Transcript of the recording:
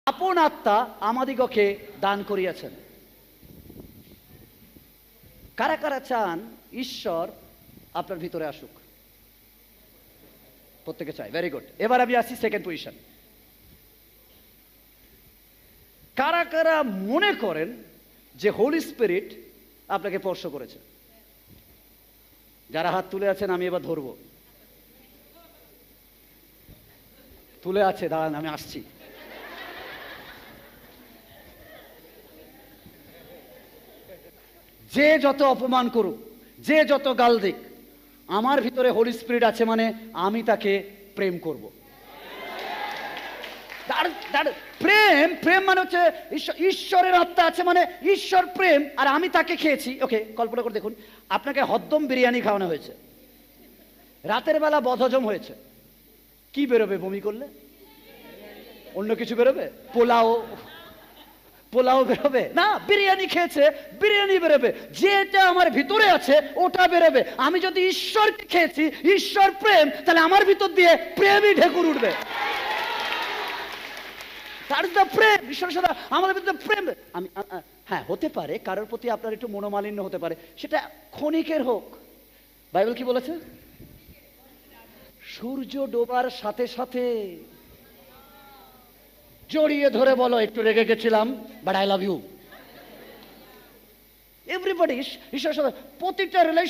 আপন আত্মা আমাদিগকে দান করিয়াছেন। কারা কারা চান ঈশ্বর আপনার ভিতরে আসুক? প্রত্যেকে চাই, ভেরি গুড। এবার আমি আসি সেকেন্ড পজিশন। কারা কারা মনে করেন যে হোলি স্পিরিট আপনাকে স্পর্শ করেছে? যারা হাত তুলে আছেন আমি এবার ধরবো। তুলে আছে, দাঁড়ান আমি আসছি। যে যত অপমান করুক, যে যত গাল দিক, আমার ভিতরে হোলি স্পিরিট আছে মানে আমি তাকে প্রেম করব। প্রেম, প্রেম মানে হচ্ছে ঈশ্বরের আত্মা আছে মানে ঈশ্বর প্রেম, আর আমি তাকে খেয়েছি। ওকে, কল্পনা করে দেখুন, আপনাকে হদ্দম বিরিয়ানি খাওয়ানো হয়েছে, রাতের বেলা বদহজম হয়েছে, কি বেরোবে বমি করলে? অন্য কিছু বেরোবে? পোলাও, পোলাও বেরোবে না, বিরিয়ানি খেয়েছে, বিরিয়ানি বেরোবে। যেটা আমার ভিতরে আছে ওটা বেরোবে। আমি যদি ঈশ্বরকে খেয়েছি, ঈশ্বর প্রেম, তাহলে আমার ভিতর দিয়ে প্রেমই ঢেকুর উঠবে। প্রেম, ঈশ্বরের সাথে আমাদের ভিতরে প্রেম। আমি হ্যাঁ, হতে পারে কারোর প্রতি আপনার একটু মনোমালিন্য হতে পারে, সেটা ক্ষণিকের হোক। বাইবেল কি বলেছে? সূর্য ডোবার সাথে সাথে জড়িয়ে ধরে বলো, একটু রেগে গেছিলাম, but I love you. Everybody, ঈশ্বরের সাথে প্রতিটা রিলেশন